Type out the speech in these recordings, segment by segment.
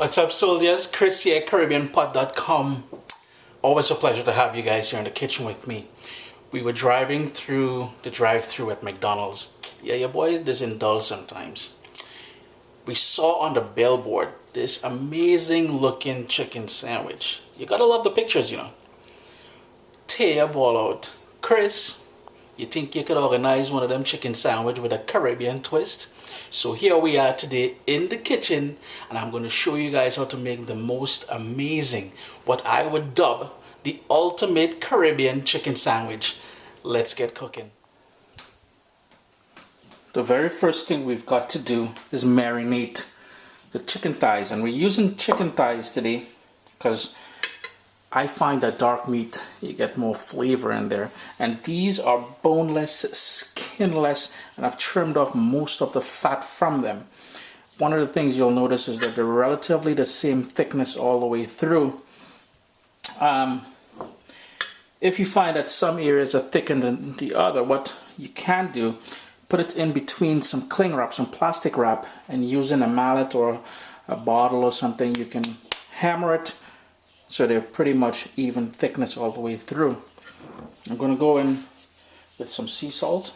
What's up, soldiers? Chris here, CaribbeanPot.com. Always a pleasure to have you guys here in the kitchen with me. We were driving through the drive-thru at McDonald's. Yeah, your boy does indulge sometimes. We saw on the billboard this amazing looking chicken sandwich. You gotta love the pictures, you know. Tear your ball out. Chris, you think you could organize one of them chicken sandwich with a Caribbean twist? So here we are today in the kitchen, and I'm going to show you guys how to make the most amazing, what I would dub the ultimate Caribbean chicken sandwich. Let's get cooking. The very first thing we've got to do is marinate the chicken thighs, and we're using chicken thighs today because I find that dark meat, you get more flavor in there. And these are boneless, skinless, and I've trimmed off most of the fat from them. One of the things you'll notice is that they're relatively the same thickness all the way through. If you find that some areas are thicker than the other, what you can do, put it in between some cling wrap, some plastic wrap, and using a mallet or a bottle or something, you can hammer it so they're pretty much even thickness all the way through. I'm going to go in with some sea salt,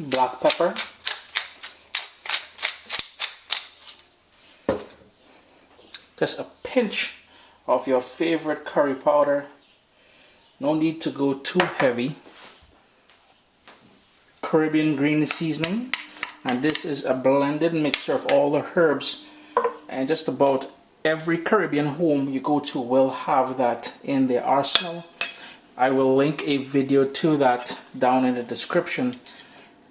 black pepper, just a pinch of your favorite curry powder. No need to go too heavy. Caribbean green seasoning, and this is a blended mixture of all the herbs, and just about every Caribbean home you go to will have that in their arsenal. I will link a video to that down in the description,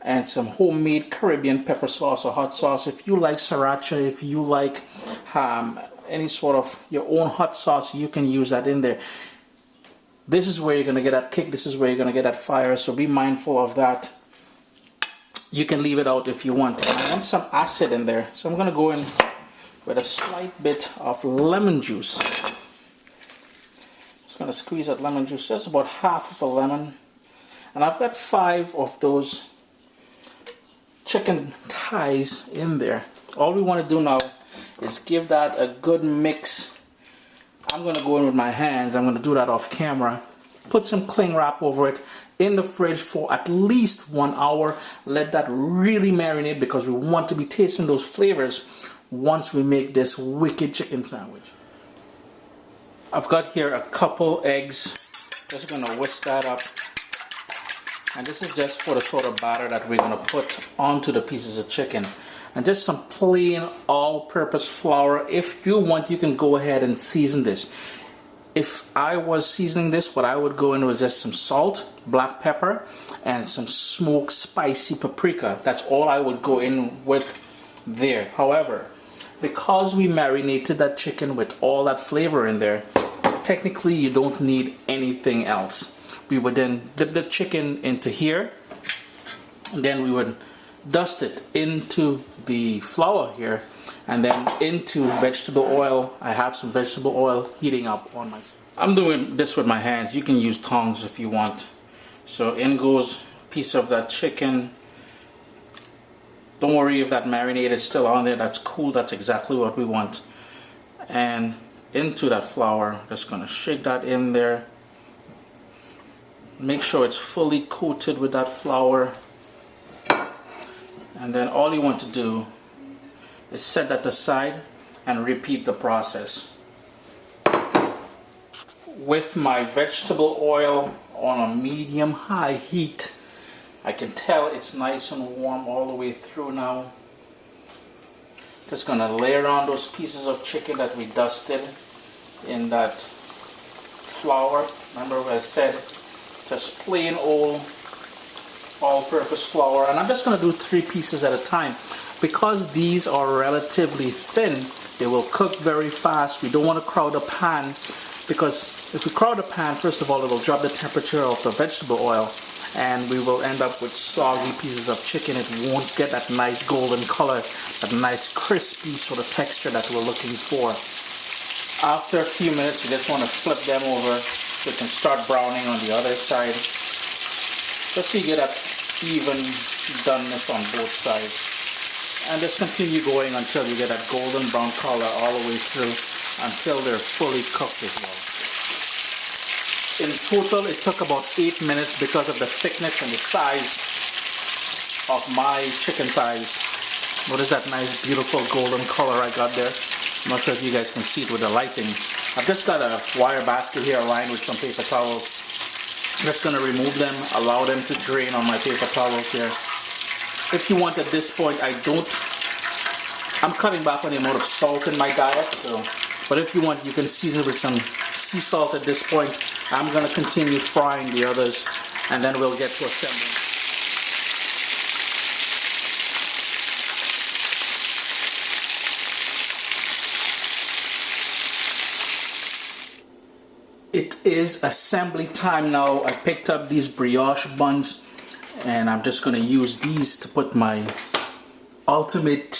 and some homemade Caribbean pepper sauce or hot sauce. If you like sriracha, if you like any sort of your own hot sauce, you can use that in there. This is where you're going to get that kick, this is where you're going to get that fire, so be mindful of that. You can leave it out if you want. And I want some acid in there, so I'm going to go in with a slight bit of lemon juice. Just going to squeeze that lemon juice, just about half of a lemon. And I've got 5 of those chicken thighs in there. All we want to do now is give that a good mix. I'm going to go in with my hands. I'm going to do that off camera. Put some cling wrap over it in the fridge for at least 1 hour. Let that really marinate, because we want to be tasting those flavors once we make this wicked chicken sandwich. I've got here a couple eggs. Just going to whisk that up. And this is just for the sort of batter that we're going to put onto the pieces of chicken. And just some plain all-purpose flour. If you want, you can go ahead and season this. If I was seasoning this, what I would go in was just some salt, black pepper, and some smoked spicy paprika. That's all I would go in with there. However, because we marinated that chicken with all that flavor in there, technically you don't need anything else. We would then dip the chicken into here, and then we would dust it into the flour here, and then into vegetable oil. I have some vegetable oil heating up on my... I'm doing this with my hands. You can use tongs if you want. So in goes a piece of that chicken. Don't worry if that marinade is still on there. That's cool. That's exactly what we want. And into that flour, just gonna shake that in there. Make sure it's fully coated with that flour. And then all you want to do is set that aside and repeat the process. With my vegetable oil on a medium-high heat, I can tell it's nice and warm all the way through now. Just gonna layer on those pieces of chicken that we dusted in that flour. Remember what I said, just plain old all-purpose flour. And I'm just gonna do 3 pieces at a time. Because these are relatively thin, they will cook very fast. We don't want to crowd the pan, because if we crowd the pan, first of all, it will drop the temperature of the vegetable oil, and we will end up with soggy pieces of chicken. It won't get that nice golden color, that nice crispy sort of texture that we're looking for. After a few minutes, you just want to flip them over so it can start browning on the other side, just so you get that even doneness on both sides. And just continue going until you get that golden brown color all the way through, until they're fully cooked as well. In total, it took about 8 minutes because of the thickness and the size of my chicken thighs. Notice that nice, beautiful golden color I got there. I'm not sure if you guys can see it with the lighting. I've just got a wire basket here lined with some paper towels. I'm just going to remove them, allow them to drain on my paper towels here. If you want at this point, I'm cutting back on the amount of salt in my diet, so, but if you want, you can season it with some sea salt at this point. I'm going to continue frying the others, and then we'll get to assembling. It is assembly time now. I picked up these brioche buns, and I'm just going to use these to put my ultimate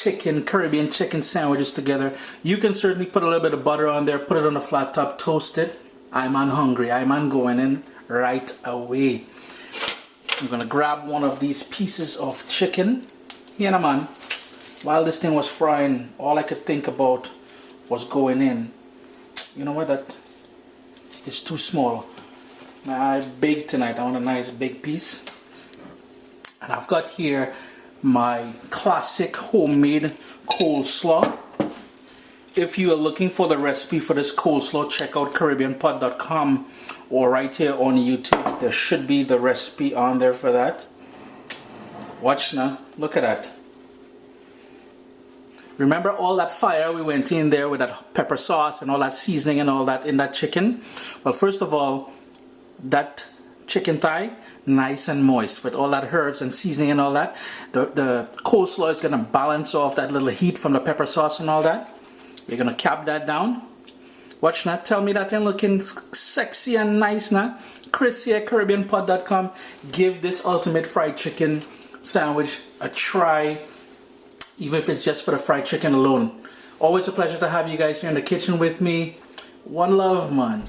Caribbean chicken sandwiches together. You can certainly put a little bit of butter on there, put it on a flat top, toast it. I'm on hungry. I'm on going in right away. I'm going to grab one of these pieces of chicken. Here, man. While this thing was frying, all I could think about was going in. You know what? That is too small. I baked tonight. I want a nice big piece. And I've got here my classic homemade coleslaw. If you are looking for the recipe for this coleslaw, check out CaribbeanPot.com, or right here on YouTube. There should be the recipe on there for that. Watch now. Look at that. Remember all that fire we went in there with that pepper sauce and all that seasoning and all that in that chicken? Well, first of all, that chicken thigh, nice and moist with all that herbs and seasoning and all that. The coleslaw is going to balance off that little heat from the pepper sauce and all that. We're going to cap that down. Watch now. Tell me that ain't looking sexy and nice now. Chris here, CaribbeanPot.com. Give this ultimate fried chicken sandwich a try, even if it's just for the fried chicken alone. Always a pleasure to have you guys here in the kitchen with me. One love, man.